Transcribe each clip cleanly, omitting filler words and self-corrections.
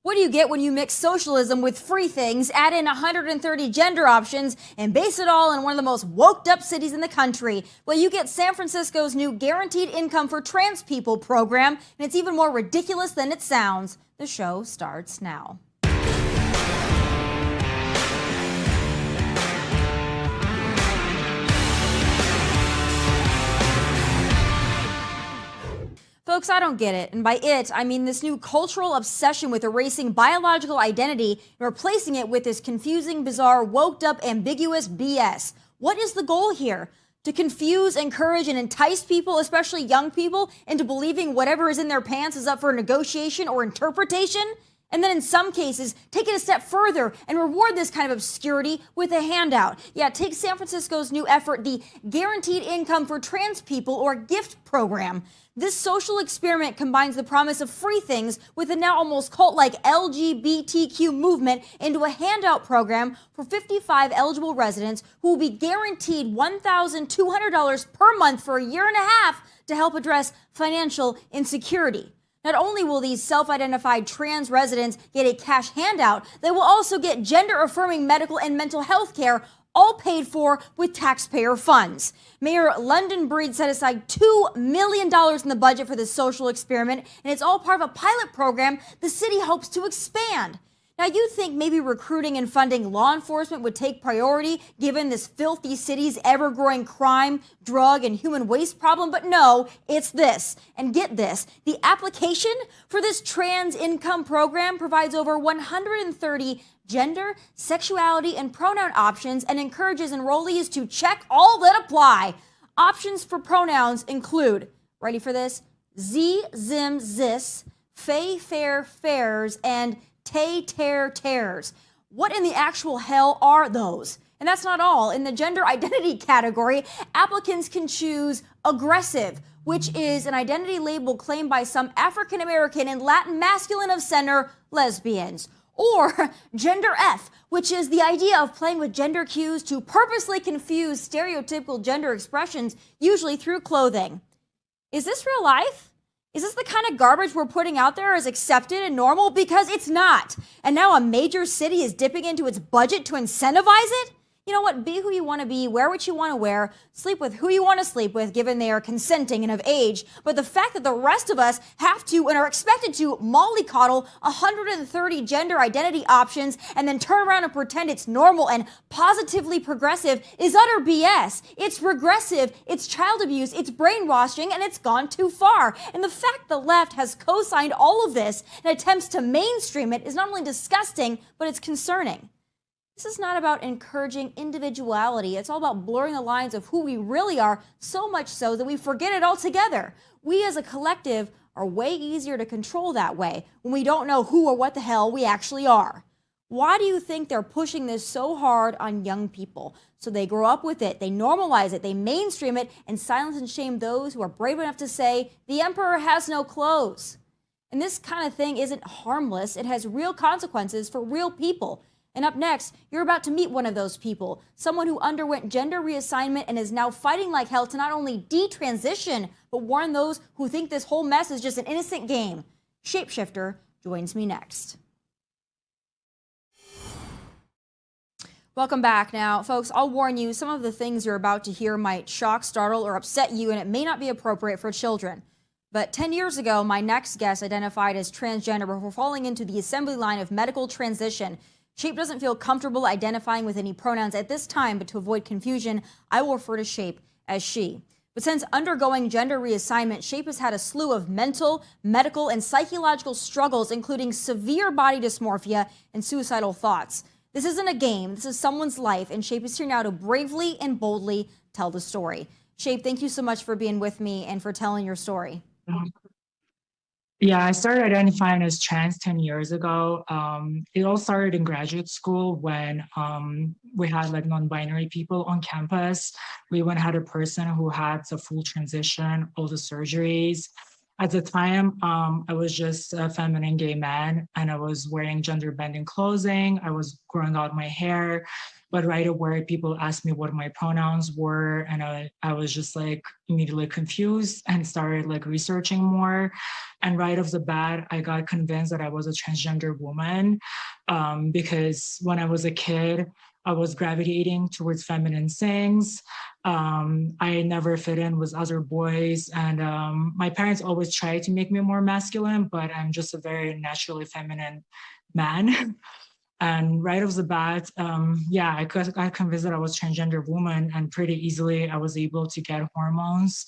What do you get when you mix socialism with free things, add in 130 gender options, and base it all in one of the most woked up cities in the country? Well, you get San Francisco's new Guaranteed Income for Trans People program, and it's even more ridiculous than it sounds. The show starts now. Folks, I don't get it. And by it, I mean this new cultural obsession with erasing biological identity and replacing it with this confusing, bizarre, woked up, ambiguous BS. What is the goal here? To confuse, encourage, and entice people, especially young people, into believing whatever is in their pants is up for negotiation or interpretation? And then in some cases, take it a step further and reward this kind of obscurity with a handout. Yeah, take San Francisco's new effort, the Guaranteed Income for Trans People, or GIFT program. This social experiment combines the promise of free things with the now almost cult-like LGBTQ movement into a handout program for 55 eligible residents who will be guaranteed $1,200 per month for a year and a half to help address financial insecurity. Not only will these self-identified trans residents get a cash handout, they will also get gender-affirming medical and mental health care, all paid for with taxpayer funds. Mayor London Breed set aside $2 million in the budget for this social experiment, and it's all part of a pilot program the city hopes to expand. Now, you'd think maybe recruiting and funding law enforcement would take priority given this filthy city's ever-growing crime, drug, and human waste problem, but no, it's this. And get this, the application for this trans income program provides over 130 gender, sexuality, and pronoun options and encourages enrollees to check all that apply. Options for pronouns include, ready for this, Z, Zim, Zis, Fay, Fair, Fairs, and Tay, Tear, Tears. What in the actual hell are those? And that's not all. In the gender identity category, applicants can choose aggressive, which is an identity label claimed by some African American and Latin masculine of center lesbians. Or gender F, which is the idea of playing with gender cues to purposely confuse stereotypical gender expressions, usually through clothing. Is this real life? Is this the kind of garbage we're putting out there as accepted and normal? Because it's not. And now a major city is dipping into its budget to incentivize it? You know what? Be who you want to be, wear what you want to wear, sleep with who you want to sleep with, given they are consenting and of age. But the fact that the rest of us have to and are expected to mollycoddle 130 gender identity options and then turn around and pretend it's normal and positively progressive is utter BS. It's regressive, it's child abuse, it's brainwashing, and it's gone too far. And the fact the left has co-signed all of this and attempts to mainstream it is not only disgusting, but it's concerning. This is not about encouraging individuality. It's all about blurring the lines of who we really are, so much so that we forget it altogether. We as a collective are way easier to control that way when we don't know who or what the hell we actually are. Why do you think they're pushing this so hard on young people? So they grow up with it, they normalize it, they mainstream it, and silence and shame those who are brave enough to say, the emperor has no clothes. And this kind of thing isn't harmless. It has real consequences for real people. And up next, you're about to meet one of those people, someone who underwent gender reassignment and is now fighting like hell to not only detransition, but warn those who think this whole mess is just an innocent game. Shapeshifter joins me next. Welcome back. Now, folks, I'll warn you, some of the things you're about to hear might shock, startle, or upset you, and it may not be appropriate for children. But 10 years ago, my next guest identified as transgender before falling into the assembly line of medical transition. Shape doesn't feel comfortable identifying with any pronouns at this time, but to avoid confusion, I will refer to Shape as she. But since undergoing gender reassignment, Shape has had a slew of mental, medical, and psychological struggles, including severe body dysmorphia and suicidal thoughts. This isn't a game, this is someone's life, and Shape is here now to bravely and boldly tell the story. Shape, thank you so much for being with me and for telling your story. Yeah, I started identifying as trans 10 years ago. It all started in graduate school when we had like non-binary people on campus. We even had a person who had the full transition, all the surgeries. At the time, I was just a feminine gay man, and I was wearing gender bending clothing. I was growing out my hair, but right away, people asked me what my pronouns were, and I was just like immediately confused and started like researching more. And right off the bat, I got convinced that I was a transgender woman, because when I was a kid, I was gravitating towards feminine things. I never fit in with other boys, and my parents always tried to make me more masculine, but I'm just a very naturally feminine man. And right off the bat, yeah, I got convinced that I was transgender woman, and pretty easily I was able to get hormones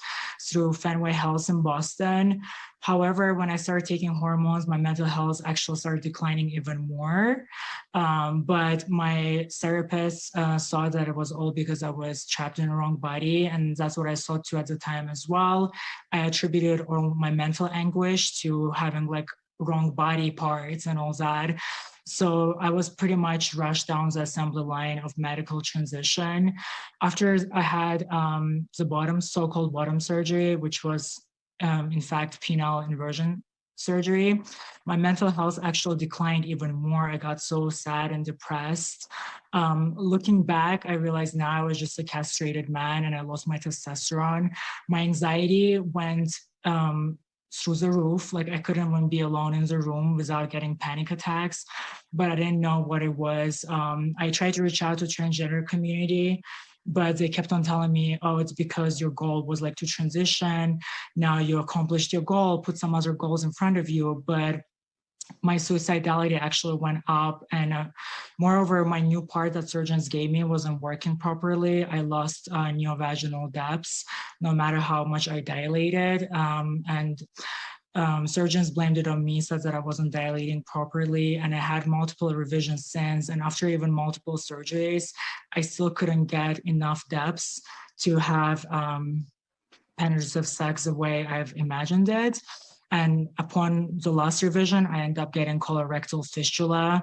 through Fenway Health in Boston. However, when I started taking hormones, my mental health actually started declining even more. But my therapist saw that it was all because I was trapped in the wrong body, and that's what I saw too at the time as well. I attributed all my mental anguish to having like wrong body parts and all that. So I was pretty much rushed down the assembly line of medical transition. After I had the so-called bottom surgery, which was in fact penile inversion surgery, my mental health actually declined even more. I got so sad and depressed. Looking back, I realized now I was just a castrated man and I lost my testosterone. My anxiety went through the roof. Like I couldn't even be alone in the room without getting panic attacks, but I didn't know what it was. I tried to reach out to transgender community, but they kept on telling me, oh, it's because your goal was like to transition. Now you accomplished your goal, put some other goals in front of you. But my suicidality actually went up, and moreover, my new part that surgeons gave me wasn't working properly. I lost neovaginal depths no matter how much I dilated, and surgeons blamed it on me, said that I wasn't dilating properly, and I had multiple revisions since. And after even multiple surgeries, I still couldn't get enough depths to have penetrative sex the way I've imagined it. And upon the last revision, I ended up getting colorectal fistula.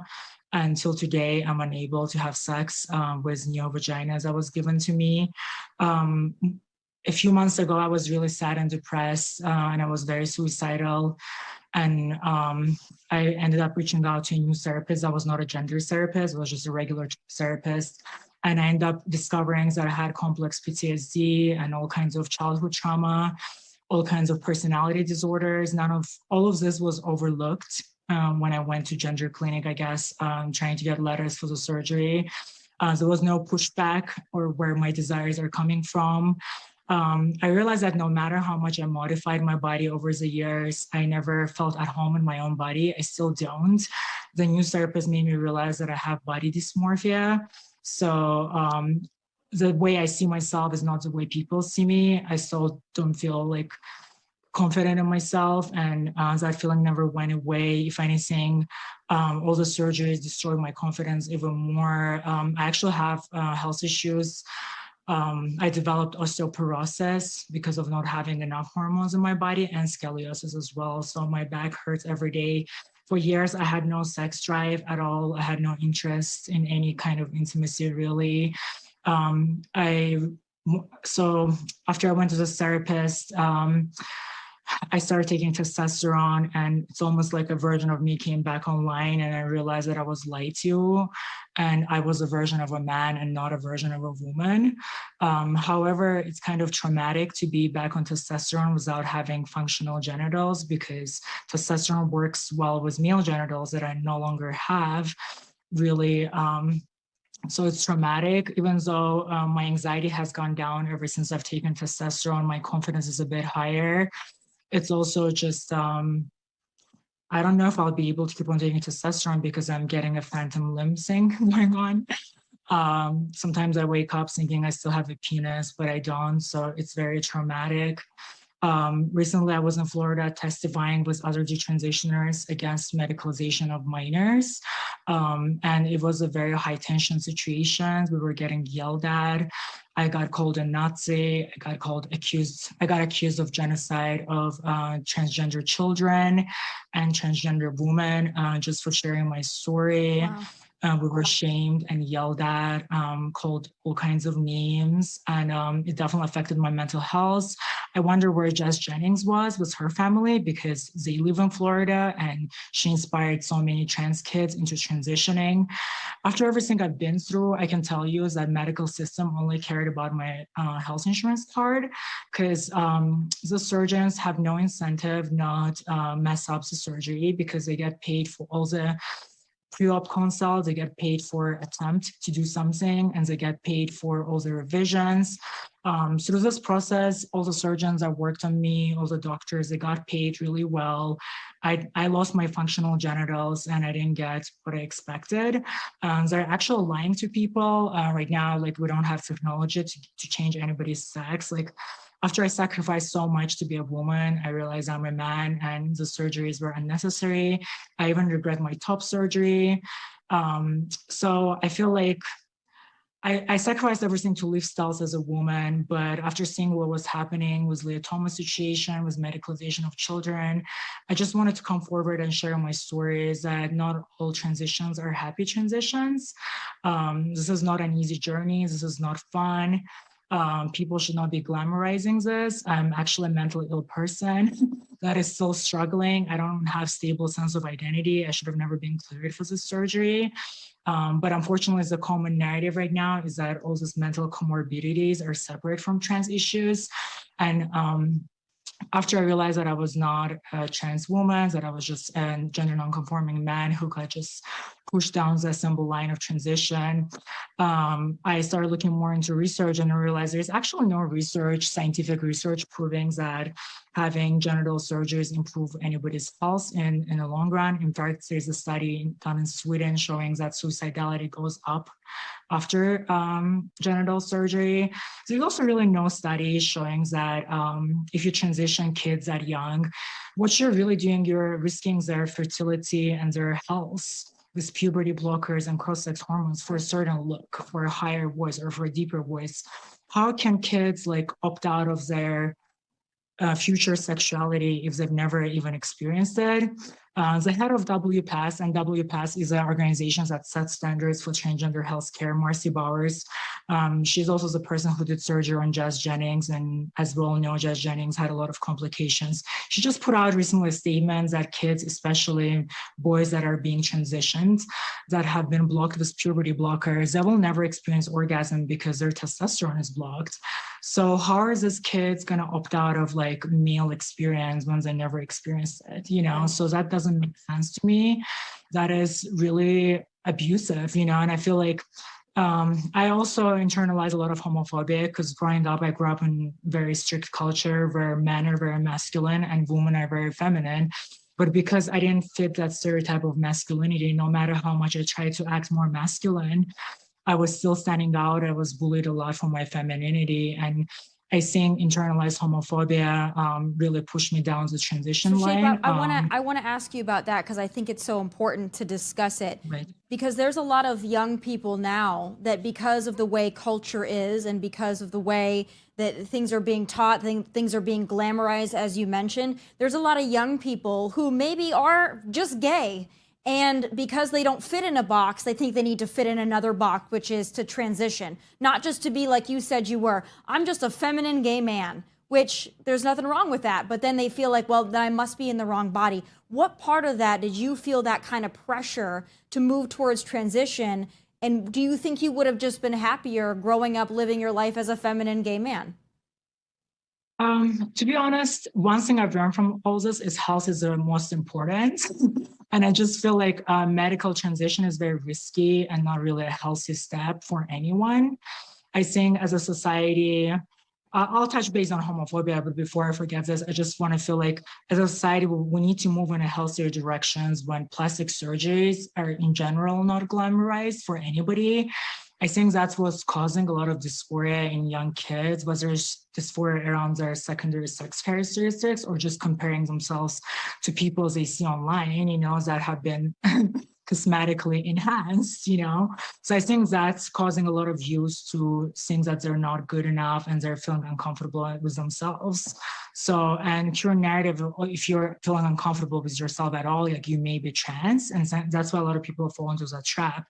Until today, I'm unable to have sex with neovaginas that was given to me. A few months ago, I was really sad and depressed, and I was very suicidal. And I ended up reaching out to a new therapist that was not a gender therapist, it was just a regular therapist. And I ended up discovering that I had complex PTSD and all kinds of childhood trauma, all kinds of personality disorders. All of this was overlooked when I went to gender clinic, I guess, trying to get letters for the surgery. There was no pushback or where my desires are coming from. I realized that no matter how much I modified my body over the years, I never felt at home in my own body. I still don't. The new therapist made me realize that I have body dysmorphia. So the way I see myself is not the way people see me. I still don't feel like confident in myself, and that feeling never went away. If anything, all the surgeries destroyed my confidence even more. I actually have health issues. I developed osteoporosis because of not having enough hormones in my body, and scoliosis as well. So my back hurts every day. For years, I had no sex drive at all. I had no interest in any kind of intimacy, really. So after I went to the therapist, I started taking testosterone, and it's almost like a version of me came back online, and I realized that I was lied to, and I was a version of a man and not a version of a woman. However, it's kind of traumatic to be back on testosterone without having functional genitals, because testosterone works well with male genitals that I no longer have, really. So it's traumatic, even though my anxiety has gone down ever since I've taken testosterone. My confidence is a bit higher. It's also just, I don't know if I'll be able to keep on taking testosterone because I'm getting a phantom limb thing going on. Sometimes I wake up thinking I still have a penis, but I don't. So it's very traumatic. Recently, I was in Florida testifying with other detransitioners against medicalization of minors. And it was a very high tension situation. We were getting yelled at. I got called a Nazi. I got accused of genocide of transgender children and transgender women just for sharing my story. Wow. We were shamed and yelled at, called all kinds of names, and it definitely affected my mental health. I wonder where Jess Jennings was her family, because they live in Florida and she inspired so many trans kids into transitioning. After everything I've been through, I can tell you is that medical system only cared about my health insurance card, because the surgeons have no incentive not mess up the surgery, because they get paid for all the pre-op consult, they get paid for attempt to do something, and they get paid for all the revisions. Through this process, all the surgeons that worked on me, all the doctors, they got paid really well. I lost my functional genitals and I didn't get what I expected. They're actually lying to people right now. Like, we don't have technology to change anybody's sex. Like, after I sacrificed so much to be a woman, I realized I'm a man and the surgeries were unnecessary. I even regret my top surgery. So I feel like I sacrificed everything to live styles as a woman, but after seeing what was happening with Leah Thomas' situation, with medicalization of children, I just wanted to come forward and share my stories that not all transitions are happy transitions. This is not an easy journey. This is not fun. People should not be glamorizing this. I'm actually a mentally ill person that is still struggling. I don't have stable sense of identity. I should have never been cleared for this surgery. But unfortunately, the common narrative right now is that all these mental comorbidities are separate from trans issues. And after I realized that I was not a trans woman, that I was just a gender nonconforming man who could just push down the symbol line of transition, I started looking more into research, and I realized there's actually no research, scientific research, proving that having genital surgeries improve anybody's health in the long run. In fact, there's a study done in Sweden showing that suicidality goes up after genital surgery. There's also really no studies showing that if you transition kids that young, what you're really doing, you're risking their fertility and their health with puberty blockers and cross-sex hormones for a certain look, for a higher voice or for a deeper voice. How can kids like opt out of their future sexuality if they've never even experienced it? The head of WPAS, and WPAS is an organization that sets standards for transgender healthcare, Marcy Bowers. She's also the person who did surgery on Jess Jennings, and as we all know, Jess Jennings had a lot of complications. She just put out recently statements that kids, especially boys that are being transitioned, that have been blocked with puberty blockers, they will never experience orgasm because their testosterone is blocked. So how are these kids going to opt out of like male experience when they never experienced it, you know? So that doesn't make sense to me. That is really abusive, you know? And I feel like I also internalize a lot of homophobia because growing up, I grew up in very strict culture where men are very masculine and women are very feminine. But because I didn't fit that stereotype of masculinity, no matter how much I tried to act more masculine, I was still standing out. I was bullied a lot for my femininity. And I think internalized homophobia really pushed me down the transition line. I wanna ask you about that because I think it's so important to discuss it. Right. Because there's a lot of young people now that, because of the way culture is and because of the way that things are being taught, things are being glamorized, as you mentioned, there's a lot of young people who maybe are just gay. And because they don't fit in a box, they think they need to fit in another box, which is to transition. Not just to be like you said you were. I'm just a feminine gay man, which there's nothing wrong with that. But then they feel like, well, then I must be in the wrong body. What part of that did you feel that kind of pressure to move towards transition? And do you think you would have just been happier growing up, living your life as a feminine gay man? To be honest, one thing I've learned from all this is health is the most important. And I just feel like medical transition is very risky and not really a healthy step for anyone. I think as a society, I'll touch base on homophobia, but before I forget this, I just want to feel like as a society, we need to move in a healthier directions when plastic surgeries are in general not glamorized for anybody. I think that's what's causing a lot of dysphoria in young kids, whether it's dysphoria around their secondary sex characteristics or just comparing themselves to people they see online, you know, that have been cosmetically enhanced, you know. So I think that's causing a lot of youth to think that they're not good enough and they're feeling uncomfortable with themselves. So, and pure narrative, if you're feeling uncomfortable with yourself at all, like you may be trans, and that's why a lot of people fall into that trap.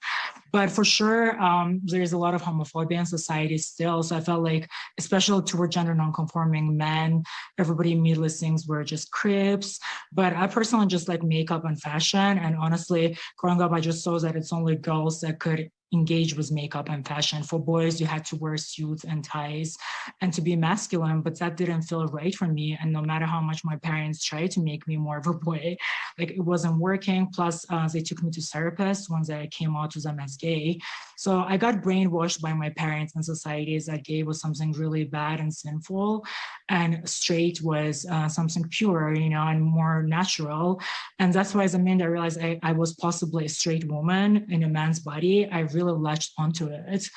But for sure, there's a lot of homophobia in society still. So I felt like, especially toward gender nonconforming men, everybody immediately thinks we're just cribs. But I personally just like makeup and fashion. And honestly, growing up, I just saw that it's only girls that could engage with makeup and fashion. For boys, you had to wear suits and ties and to be masculine, but that didn't feel right for me. And no matter how much my parents tried to make me more of a boy, like it wasn't working. Plus, they took me to therapists once I came out to them as gay. So I got brainwashed by my parents and societies that gay was something really bad and sinful, and straight was something pure, and more natural. And that's why as a man, I realized I was possibly a straight woman in a man's body. I really latched onto it,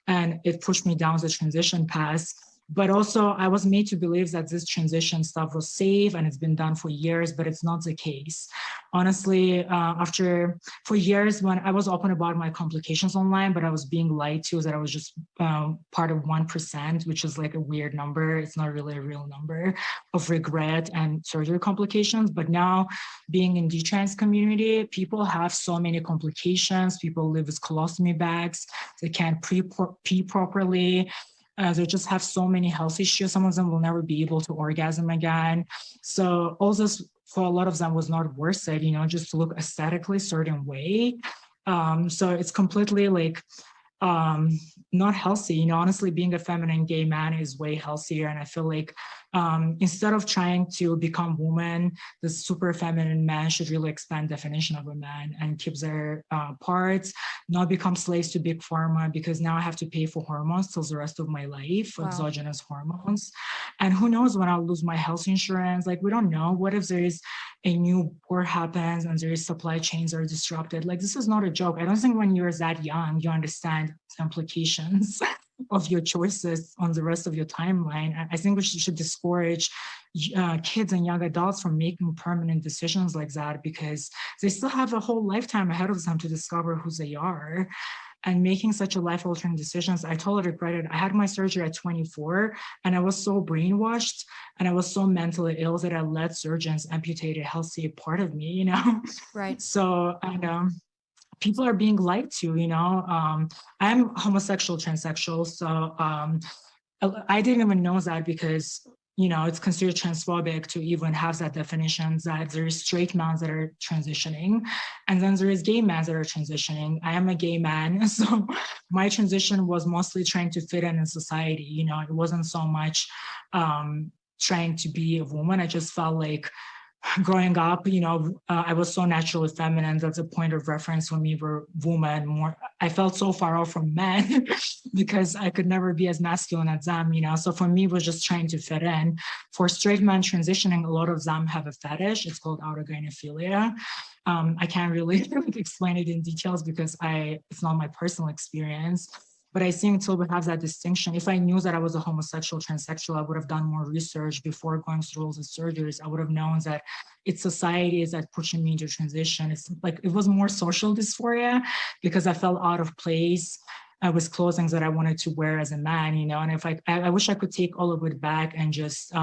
and it pushed me down the transition path. But also, I was made to believe that this transition stuff was safe and it's been done for years, but it's not the case. Honestly, for years when I was open about my complications online, but I was being lied to that I was just part of 1%, which is like a weird number. It's not really a real number of regret and surgery complications. But now, being in the trans community, people have so many complications. People live with colostomy bags. They can't pee properly. They just have so many health issues. Some of them will never be able to orgasm again. So all this, for a lot of them, was not worth it, just to look aesthetically certain way. So it's completely like not healthy. Honestly, being a feminine gay man is way healthier. And I feel like instead of trying to become woman, the super feminine man should really expand definition of a man and keep their parts, not become slaves to big pharma, because now I have to pay for hormones till the rest of my life, wow. Exogenous hormones. And who knows when I'll lose my health insurance? Like, we don't know. What if there is a new war happens and there is supply chains are disrupted? Like, this is not a joke. I don't think when you're that young, you understand the implications of your choices on the rest of your timeline. I think we should discourage kids and young adults from making permanent decisions like that, because they still have a whole lifetime ahead of them to discover who they are. And making such a life-altering decisions, I totally regret it. I had my surgery at 24, and I was so brainwashed, and I was so mentally ill that I let surgeons amputate a healthy part of me, Right. So, and people are being lied to, I'm homosexual, transsexual. So I didn't even know that, because it's considered transphobic to even have that definition, that there is straight men that are transitioning, and then there is gay men that are transitioning. I am a gay man, so my transition was mostly trying to fit in society. It wasn't so much trying to be a woman. I just felt like growing up, I was so naturally feminine. That's a point of reference when we were women. More, I felt so far off from men because I could never be as masculine as them, So for me, it was just trying to fit in. For straight men transitioning, a lot of them have a fetish. It's called autogynephilia. I can't really explain it in details because it's not my personal experience. But I think until we have that distinction, if I knew that I was a homosexual, transsexual, I would have done more research before going through all the surgeries. I would have known that it's society that pushing me into transition. It's like, it was more social dysphoria because I felt out of place with clothing that I wanted to wear as a man, and if I wish I could take all of it back and just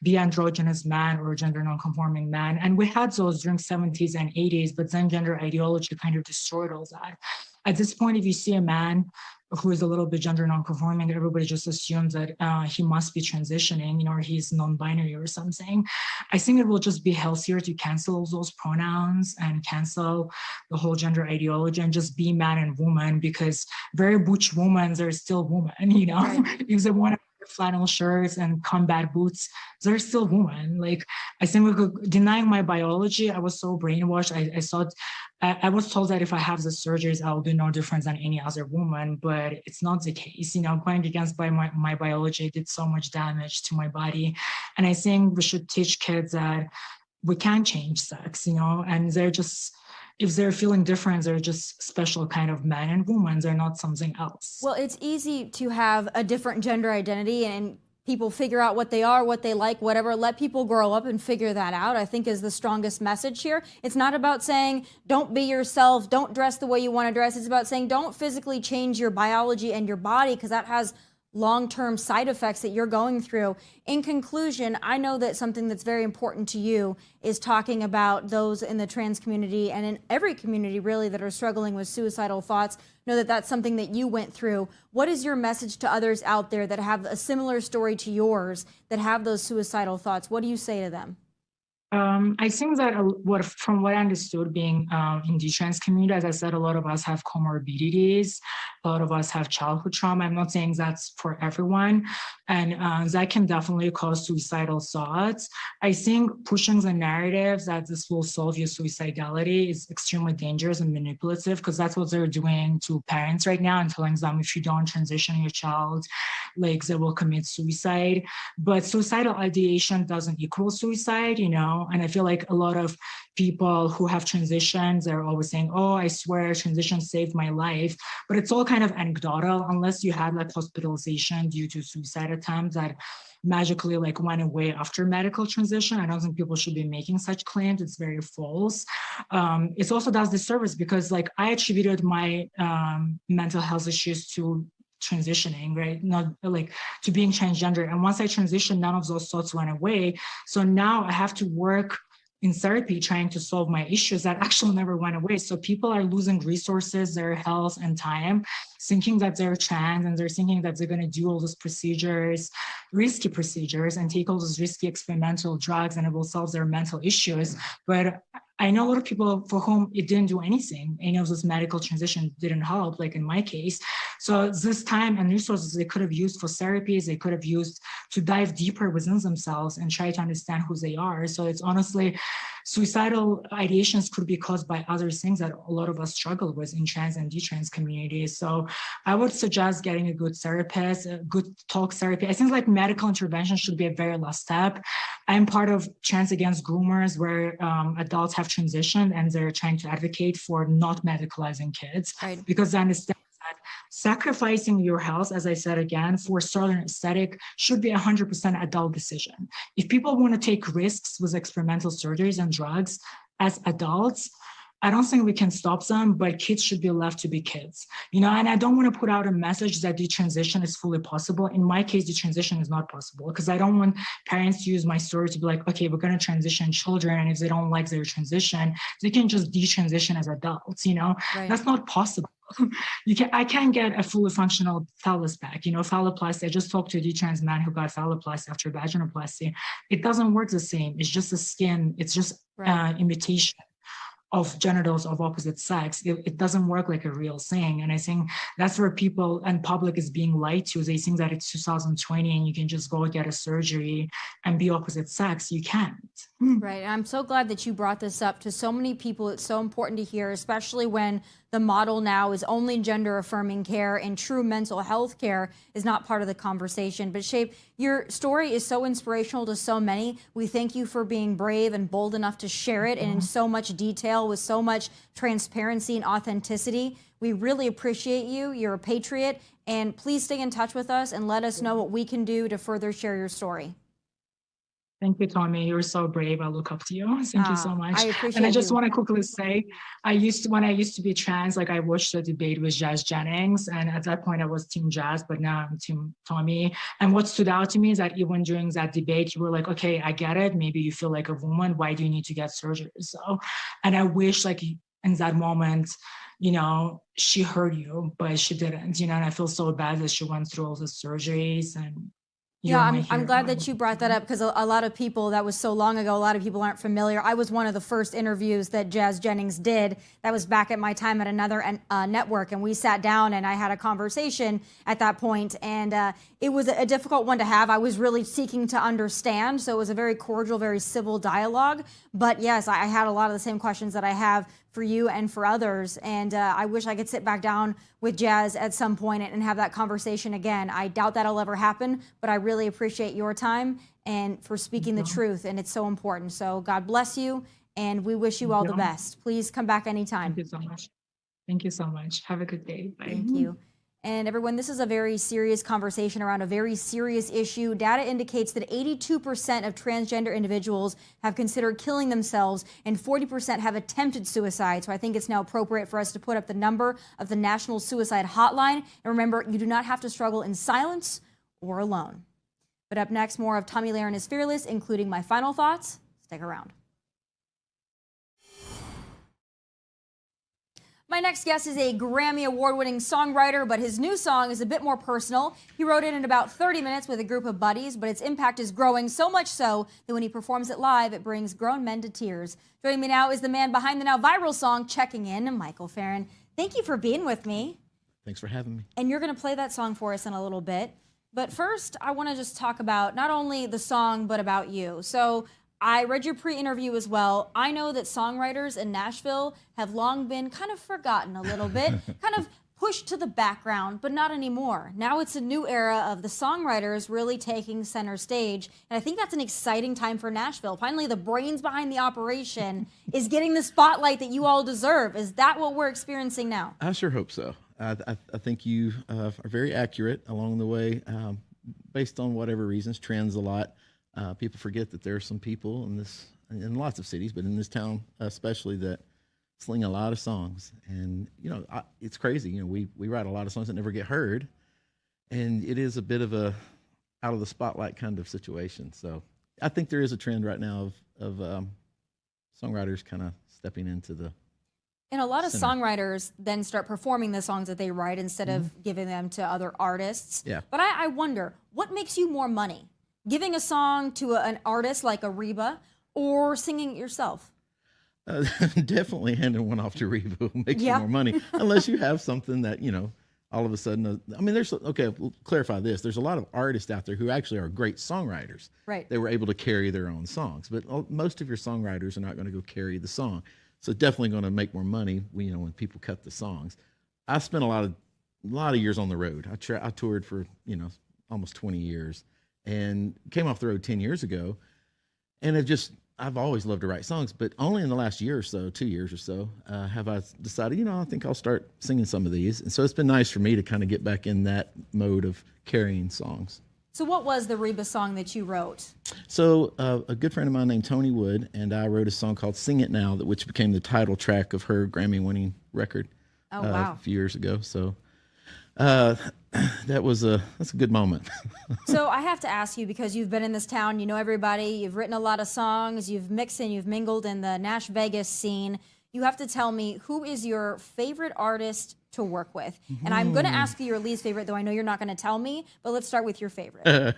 be androgynous man or gender non-conforming man. And we had those during 70s and 80s, but then gender ideology kind of destroyed all that. At this point, if you see a man who is a little bit gender non-conforming, everybody just assumes that he must be transitioning, or he's non-binary or something. I think it will just be healthier to cancel those pronouns and cancel the whole gender ideology and just be man and woman, because very butch women, they're still women, Right. If they want to wear flannel shirts and combat boots, they're still women. Like, I think denying my biology, I was so brainwashed. I thought, I was told that if I have the surgeries, I'll do no different than any other woman, but it's not the case. Going against my biology did so much damage to my body. And I think we should teach kids that we can change sex, and they're just, if they're feeling different, they're just special kind of men and women. They're not something else. Well, it's easy to have a different gender identity and people figure out what they are, what they like, whatever. Let people grow up and figure that out, I think, is the strongest message here. It's not about saying, don't be yourself, don't dress the way you want to dress. It's about saying, don't physically change your biology and your body, because that has long-term side effects that you're going through. In conclusion, I know that something that's very important to you is talking about those in the trans community and in every community really that are struggling with suicidal thoughts. Know that that's something that you went through. What is your message to others out there that have a similar story to yours, that have those suicidal thoughts? What do you say to them? I think that from what I understood, being in the trans community, as I said, a lot of us have comorbidities. A lot of us have childhood trauma. I'm not saying that's for everyone, and that can definitely cause suicidal thoughts. I think pushing the narrative that this will solve your suicidality is extremely dangerous and manipulative, because that's what they're doing to parents right now and telling them if you don't transition your child, like they will commit suicide. But suicidal ideation doesn't equal suicide, and I feel like a lot of people who have transitions, they're always saying, oh, I swear transition saved my life. But it's all kind of anecdotal, unless you had like hospitalization due to suicide attempts that magically like went away after medical transition. I don't think people should be making such claims. It's very false. It also does disservice because like I attributed my mental health issues to transitioning, right? Not like to being transgender. And once I transitioned, none of those thoughts went away. So now I have to work in therapy trying to solve my issues that actually never went away. So people are losing resources, their health and time, thinking that they're trans, and they're thinking that they're going to do all those procedures, risky procedures, and take all those risky experimental drugs, and it will solve their mental issues. But I know a lot of people for whom it didn't do anything. Any of this medical transition didn't help, like in my case. So this time and resources they could have used for therapies, they could have used to dive deeper within themselves and try to understand who they are. So it's honestly, suicidal ideations could be caused by other things that a lot of us struggle with in trans and detrans communities. So I would suggest getting a good therapist, a good talk therapy. I think like medical intervention should be a very last step. I'm part of Trans Against Groomers, where adults have transitioned and they're trying to advocate for not medicalizing kids, Right. because I understand that sacrificing your health, as I said again, for a certain aesthetic should be 100% adult decision. If people want to take risks with experimental surgeries and drugs as adults, I don't think we can stop them, but kids should be left to be kids, and I don't want to put out a message that the transition is fully possible. In my case, the transition is not possible, because I don't want parents to use my story to be like, okay, we're going to transition children, and if they don't like their transition, they can just detransition as adults, Right. That's not possible. I can't get a fully functional phallus back, phalloplasty. I just talked to a detrans man who got phalloplasty after vaginoplasty. It doesn't work the same. It's just the skin. It's just imitation of genitals of opposite sex. It doesn't work like a real thing. And I think that's where people and public is being lied to. They think that it's 2020 and you can just go get a surgery and be opposite sex. You can't. Right. And I'm so glad that you brought this up to so many people. It's so important to hear, especially when the model now is only gender affirming care and true mental health care is not part of the conversation. But Shape, your story is so inspirational to so many. We thank you for being brave and bold enough to share it and in so much detail with so much transparency and authenticity. We really appreciate you. You're a patriot. And please stay in touch with us and let us know what we can do to further share your story. Thank you, Tommy. You're so brave. I look up to you. Thank you so much. I appreciate And I just you. want to quickly say, when I used to be trans, like I watched the debate with Jazz Jennings, and at that point I was Team Jazz, but now I'm Team Tommy. And what stood out to me is that even during that debate, you were like, okay, I get it. Maybe you feel like a woman. Why do you need to get surgery? So, and I wish like in that moment, she heard you, but she didn't, and I feel so bad that she went through all the surgeries. And yeah, I'm glad that you brought that up, because a lot of people, that was so long ago, a lot of people aren't familiar. I was one of the first interviews that Jazz Jennings did. That was back at my time at another network, and we sat down and I had a conversation at that point, and it was a difficult one to have. I was really seeking to understand, so it was a very cordial, very civil dialogue. But yes, I had a lot of the same questions that I have for you and for others, and I wish I could sit back down with Jazz at some point and have that conversation again. I doubt that'll ever happen, but I really appreciate your time and for speaking the truth, and it's so important. So God bless you, and we wish you all the best. Please come back anytime. Thank you so much. Thank you so much. Have a good day. Bye. Thank you. And everyone, this is a very serious conversation around a very serious issue. Data indicates that 82% of transgender individuals have considered killing themselves and 40% have attempted suicide. So I think it's now appropriate for us to put up the number of the National Suicide Hotline. And remember, you do not have to struggle in silence or alone. But up next, more of Tomi Lahren is Fearless, including my final thoughts. Stick around. My next guest is a Grammy Award-winning songwriter, but his new song is a bit more personal. He wrote it in about 30 minutes with a group of buddies, but its impact is growing so much so that when he performs it live, it brings grown men to tears. Joining me now is the man behind the now viral song, Checking In, Michael Farren. Thank you for being with me. Thanks for having me. And you're going to play that song for us in a little bit. But first, I want to just talk about not only the song, but about you. So I read your pre-interview as well. I know that songwriters in Nashville have long been kind of forgotten a little bit, kind of pushed to the background, but not anymore. Now it's a new era of the songwriters really taking center stage. And I think that's an exciting time for Nashville. Finally, the brains behind the operation is getting the spotlight that you all deserve. Is that what we're experiencing now? I sure hope so. I think you are very accurate along the way, based on whatever reasons, trends a lot. People forget that there are some people in lots of cities, but in this town especially, that sling a lot of songs. And, it's crazy. We write a lot of songs that never get heard. And it is a bit of a out of the spotlight kind of situation. So I think there is a trend right now of songwriters kind of stepping into the And a lot of center. Songwriters then start performing the songs that they write instead of giving them to other artists. Yeah. But I wonder, what makes you more money? Giving a song to an artist like a Reba or singing it yourself? Definitely handing one off to Reba makes you more money, unless you have something that, all of a sudden, we'll clarify this. There's a lot of artists out there who actually are great songwriters. Right. They were able to carry their own songs, but most of your songwriters are not going to go carry the song. So definitely going to make more money, when people cut the songs. I spent a lot of years on the road. I toured for, almost 20 years and came off the road 10 years ago. And I've always loved to write songs, but only in the last year or so, 2 years or so, have I decided, I think I'll start singing some of these. And so it's been nice for me to kind of get back in that mode of carrying songs. So what was the Reba song that you wrote? So a good friend of mine named Tony Wood and I wrote a song called Sing It Now, which became the title track of her Grammy-winning record a few years ago. So that's a good moment. So I have to ask you, because you've been in this town, you know everybody, you've written a lot of songs, you've mixed and you've mingled in the Nash Vegas scene. You have to tell me, who is your favorite artist to work with? And I'm going to ask you your least favorite, though I know you're not going to tell me, but let's start with your favorite.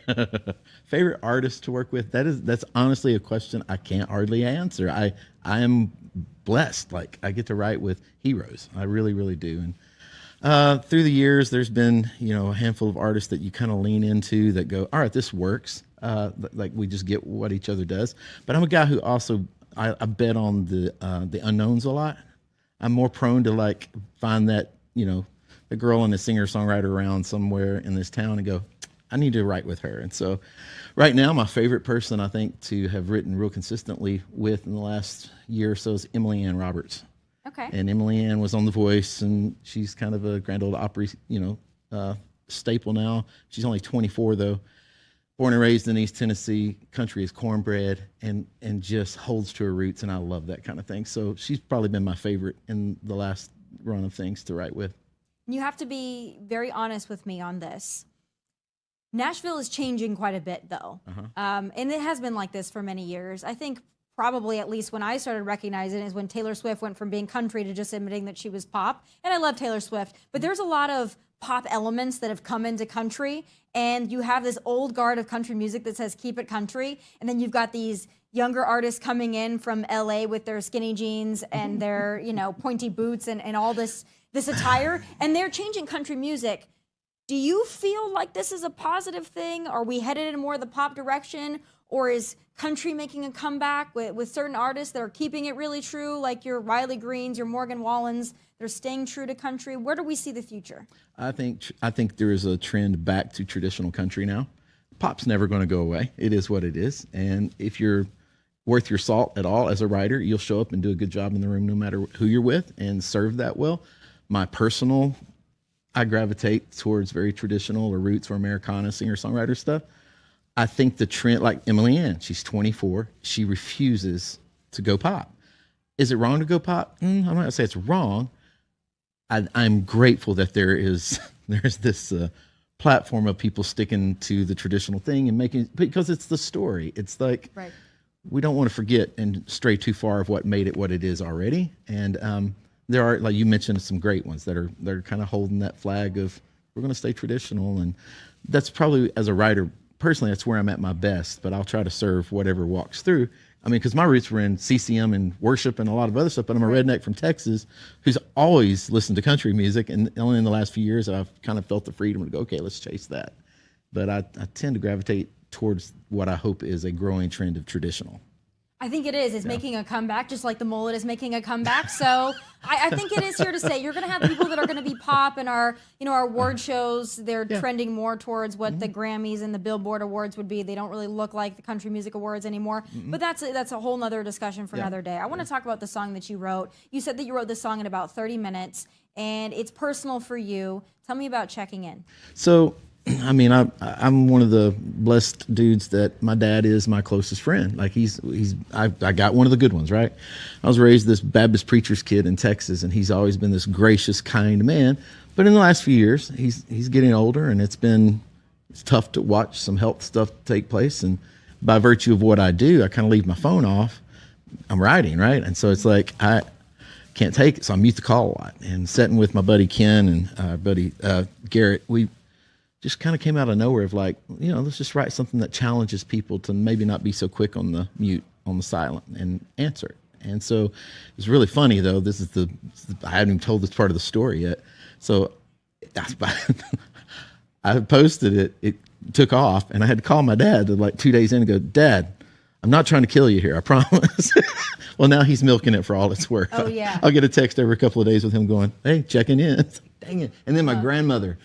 Favorite artist to work with? That's honestly a question I can't hardly answer. I am blessed. Like, I get to write with heroes. I really, really do. And through the years, there's been, a handful of artists that you kind of lean into that go, all right, this works. Like, we just get what each other does. But I'm a guy who also, I bet on the unknowns a lot. I'm more prone to find that, the girl and the singer-songwriter around somewhere in this town and go, I need to write with her. And so right now, my favorite person I think to have written real consistently with in the last year or so is Emily Ann Roberts. Okay. And Emily Ann was on The Voice, and she's kind of a Grand Ole Opry, staple now. She's only 24 though. Born and raised in East Tennessee, country is cornbread, and just holds to her roots, and I love that kind of thing. So she's probably been my favorite in the last run of things to write with. You have to be very honest with me on this. Nashville is changing quite a bit, though. And it has been like this for many years. I think probably at least when I started recognizing it is when Taylor Swift went from being country to just admitting that she was pop. And I love Taylor Swift, but there's a lot of pop elements that have come into country, and you have this old guard of country music that says keep it country, and then you've got these younger artists coming in from LA with their skinny jeans and their pointy boots and all this attire, and they're changing country music. Do you feel like this is a positive thing? Are we headed in more of the pop direction, or is country making a comeback with certain artists that are keeping it really true, like your Riley Greens, your Morgan Wallens? They're staying true to country. Where do we see the future? I think there is a trend back to traditional country now. Pop's never going to go away. It is what it is. And if you're worth your salt at all as a writer, you'll show up and do a good job in the room no matter who you're with and serve that well. My personal I gravitate towards very traditional or roots or Americana singer-songwriter stuff. I think the trend, like Emily Ann, she's 24. She refuses to go pop. Is it wrong to go pop? I'm not gonna say it's wrong. I'm grateful that there's this platform of people sticking to the traditional thing and making, because it's the story. It's like, Right. we don't want to forget and stray too far of what made it what it is already. And there are, like you mentioned, some great ones that are kind of holding that flag of we're going to stay traditional. And that's probably, as a writer, personally, that's where I'm at my best, but I'll try to serve whatever walks through. I mean, because my roots were in CCM and worship and a lot of other stuff, but I'm a redneck from Texas who's always listened to country music. And only in the last few years, I've kind of felt the freedom to go, okay, let's chase that. But I tend to gravitate towards what I hope is a growing trend of traditional. I think it is. It's making a comeback, just like the mullet is making a comeback. So I think it is here to stay. You're going to have people that are going to be pop, and our award shows, they're trending more towards what the Grammys and the Billboard Awards would be. They don't really look like the Country Music Awards anymore. But that's a whole nother discussion for another day. I want to talk about the song that you wrote. You said that you wrote this song in about 30 minutes, and it's personal for you. Tell me about Checking In. So, I mean, I'm one of the blessed dudes that my dad is my closest friend. Like I got one of the good ones, right? I was raised this Baptist preacher's kid in Texas, and he's always been this gracious, kind man. But in the last few years, he's getting older, and it's tough to watch some health stuff take place. And by virtue of what I do, I kind of leave my phone off. I'm writing, right? And so it's like I can't take it, so I mute the call a lot. And sitting with my buddy Ken and buddy Garrett, we just kind of came out of nowhere of like, let's just write something that challenges people to maybe not be so quick on the mute, on the silent, and answer it. And so it's really funny though. I haven't even told this part of the story yet. So I posted it. It took off, and I had to call my dad like 2 days in and go, Dad, I'm not trying to kill you here, I promise. Well, now he's milking it for all it's worth. Oh, yeah. I'll get a text every couple of days with him going, hey, checking in. It's like, dang it. And then my grandmother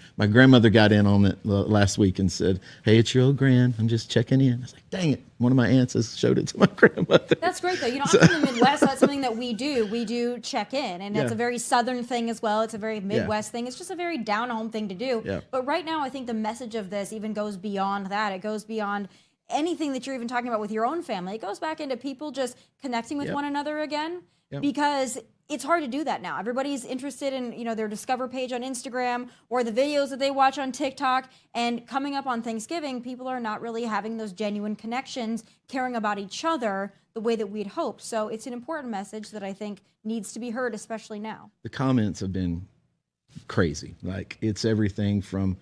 got in on it last week and said, hey, it's your old gran. I'm just checking in. I was like, dang it. One of my aunts has showed it to my grandmother. That's great, though. I'm from the Midwest, so that's something that we do. We do check in, and it's a very Southern thing as well. It's a very Midwest thing. It's just a very down-home thing to do. Yeah. But right now, I think the message of this even goes beyond that. It goes beyond anything that you're even talking about with your own family. It goes back into people just connecting with one another again, because it's hard to do that now. Everybody's interested in, their Discover page on Instagram or the videos that they watch on TikTok. And coming up on Thanksgiving, people are not really having those genuine connections, caring about each other the way that we'd hoped. So it's an important message that I think needs to be heard, especially now. The comments have been crazy. Like, it's everything from,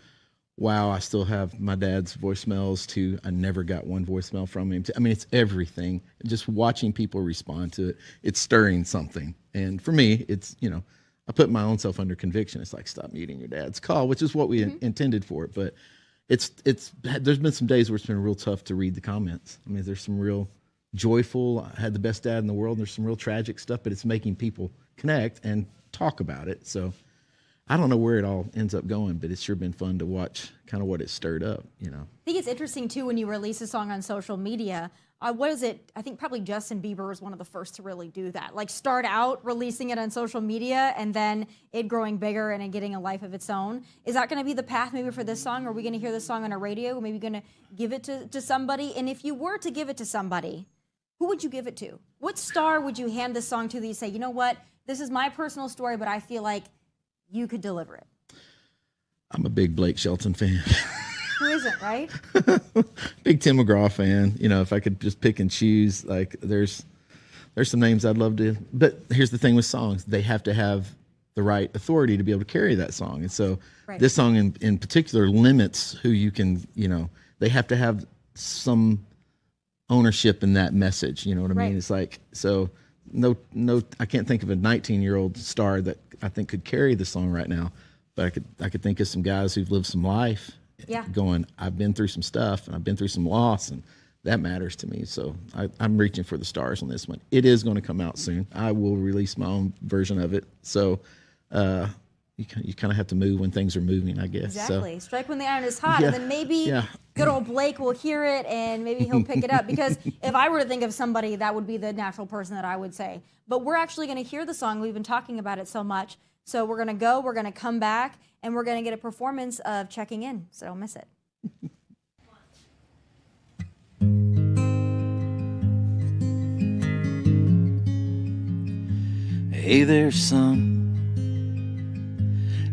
wow, I still have my dad's voicemails, to I never got one voicemail from him. I mean, it's everything. Just watching people respond to it, it's stirring something. And for me, it's, I put my own self under conviction. It's like, stop muting your dad's call, which is what we intended for it. But there's been some days where it's been real tough to read the comments. I mean, there's some real joyful, I had the best dad in the world. There's some real tragic stuff, but it's making people connect and talk about it. So I don't know where it all ends up going, but it's sure been fun to watch kind of what it stirred up, I think it's interesting, too, when you release a song on social media. What is it? I think probably Justin Bieber was one of the first to really do that. Like, start out releasing it on social media and then it growing bigger and it getting a life of its own. Is that going to be the path maybe for this song? Are we going to hear this song on a radio? Or maybe going to give it to somebody? And if you were to give it to somebody, who would you give it to? What star would you hand this song to that you say, you know what? This is my personal story, but I feel like you could deliver it? I'm a big Blake Shelton fan. Who isn't, right? Big Tim McGraw fan. If I could just pick and choose, like there's some names I'd love to. But here's the thing with songs: they have to have the right authority to be able to carry that song. And so this song in particular limits who you can. They have to have some ownership in that message. You know what I mean? It's like, so no. I can't think of a 19-year-old star that I think could carry the song right now. But I could think of some guys who've lived some life. Going, I've been through some stuff and I've been through some loss, and that matters to me. So I'm reaching for the stars on this one. It is going to come out soon. I will release my own version of it. So you kind of have to move when things are moving, I guess. Exactly. So, strike when the iron is hot, and then maybe good old Blake will hear it and maybe he'll pick it up. Because if I were to think of somebody, that would be the natural person that I would say. But we're actually going to hear the song. We've been talking about it so much. So we're going to come back, and we're going to get a performance of Checking In, so don't miss it. Hey there, son.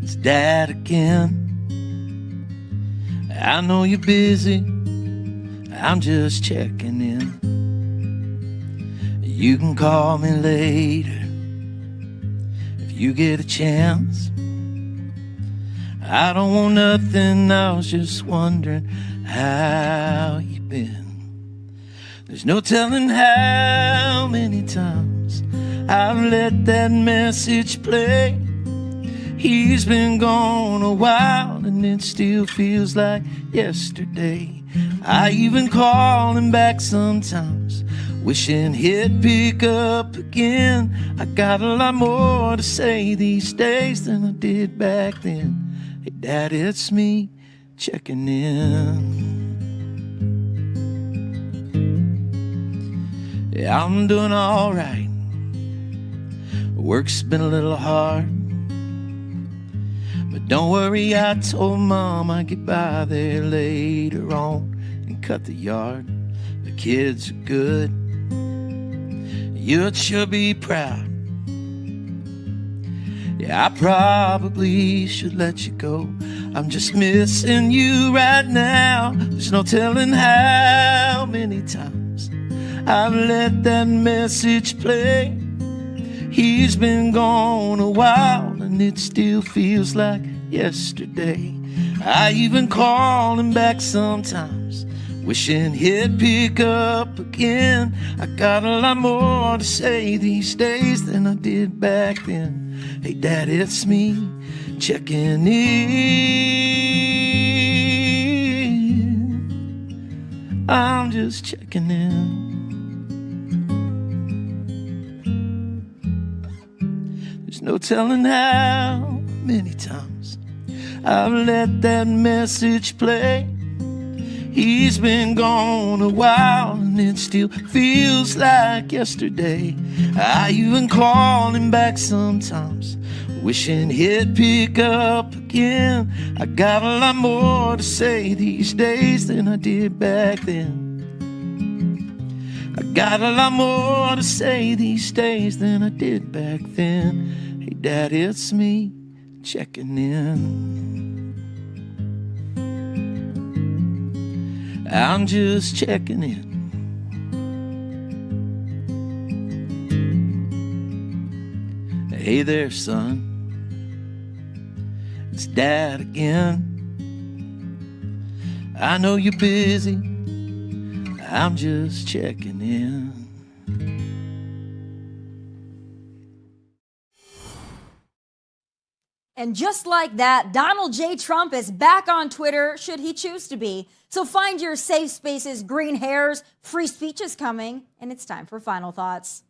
It's Dad again. I know you're busy. I'm just checking in. You can call me later if you get a chance. I don't want nothing. I was just wondering how you been. There's no telling how many times I've let that message play. He's been gone a while and it still feels like yesterday. I even call him back sometimes, wishing he'd pick up again. I got a lot more to say these days than I did back then. Hey Dad, it's me checking in. Yeah, I'm doing all right. Work's been a little hard, but don't worry, I told Mom I'd get by there later on and cut the yard. The kids are good. You'd sure be proud. Yeah, I probably should let you go. I'm just missing you right now. There's no telling how many times I've let that message play. He's been gone a while and it still feels like yesterday. I even call him back sometimes, wishing he'd pick up again. I got a lot more to say these days than I did back then. Hey Dad, it's me checking in. I'm just checking in. There's no telling how many times I've let that message play. He's been gone a while and it still feels like yesterday. I even call him back sometimes, wishing he'd pick up again. I got a lot more to say these days than I did back then. I got a lot more to say these days than I did back then. Hey Dad, it's me checking in. I'm just checking in. Hey there, son. It's Dad again. I know you're busy. I'm just checking in. And just like that, Donald J. Trump is back on Twitter, should he choose to be. So find your safe spaces, green hairs, free speech is coming, and it's time for Final Thoughts.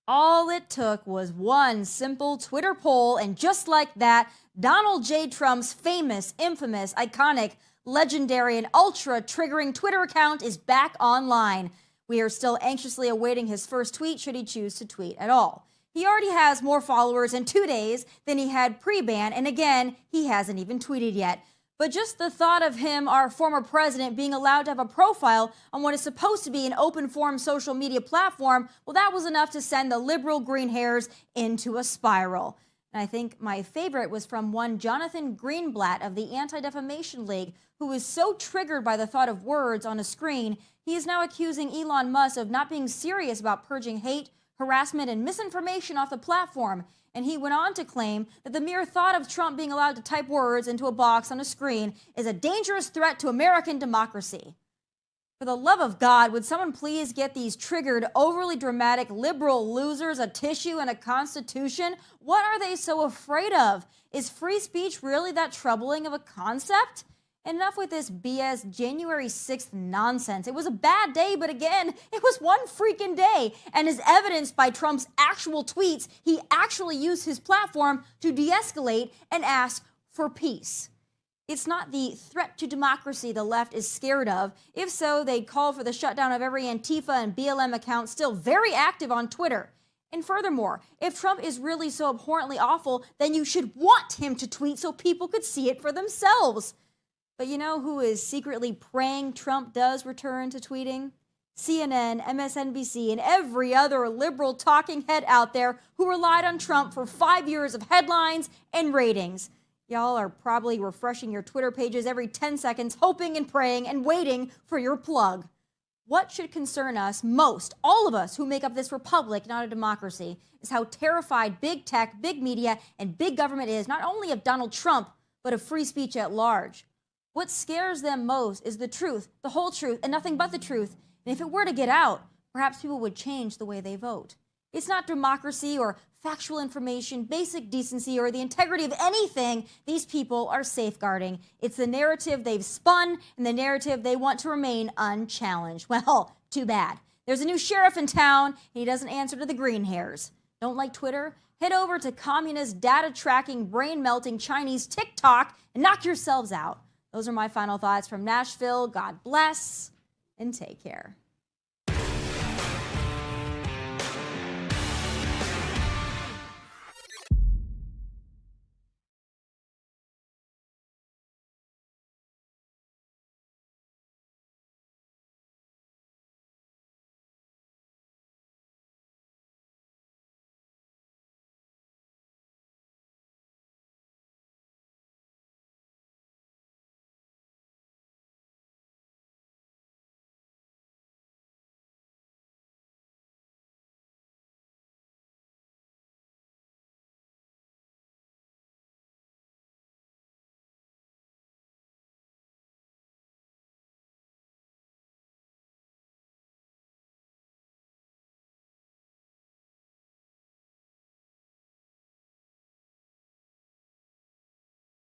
All it took was one simple Twitter poll, and just like that, Donald J. Trump's famous, infamous, iconic, legendary, and ultra-triggering Twitter account is back online. We are still anxiously awaiting his first tweet, should he choose to tweet at all. He already has more followers in 2 days than he had pre-ban, and again, he hasn't even tweeted yet. But just the thought of him, our former president, being allowed to have a profile on what is supposed to be an open forum social media platform, well, that was enough to send the liberal green hairs into a spiral. And I think my favorite was from one Jonathan Greenblatt of the Anti-Defamation League, who was so triggered by the thought of words on a screen, he is now accusing Elon Musk of not being serious about purging hate, harassment, and misinformation off the platform. And he went on to claim that the mere thought of Trump being allowed to type words into a box on a screen is a dangerous threat to American democracy. For the love of God, would someone please get these triggered, overly dramatic liberal losers a tissue and a constitution? What are they so afraid of? Is free speech really that troubling of a concept? Enough with this BS January 6th nonsense. It was a bad day, but again, it was one freaking day. And as evidenced by Trump's actual tweets, he actually used his platform to de-escalate and ask for peace. It's not the threat to democracy the left is scared of. If so, they'd call for the shutdown of every Antifa and BLM account still very active on Twitter. And furthermore, if Trump is really so abhorrently awful, then you should want him to tweet so people could see it for themselves. But you know who is secretly praying Trump does return to tweeting? CNN, MSNBC, and every other liberal talking head out there who relied on Trump for 5 years of headlines and ratings. Y'all are probably refreshing your Twitter pages every 10 seconds, hoping and praying and waiting for your plug. What should concern us most, all of us who make up this republic, not a democracy, is how terrified big tech, big media, and big government is not only of Donald Trump, but of free speech at large. What scares them most is the truth, the whole truth, and nothing but the truth. And if it were to get out, perhaps people would change the way they vote. It's not democracy or factual information, basic decency, or the integrity of anything these people are safeguarding. It's the narrative they've spun and the narrative they want to remain unchallenged. Well, too bad. There's a new sheriff in town, and he doesn't answer to the green hairs. Don't like Twitter? Head over to communist, data-tracking, brain-melting Chinese TikTok and knock yourselves out. Those are my final thoughts from Nashville. God bless and take care.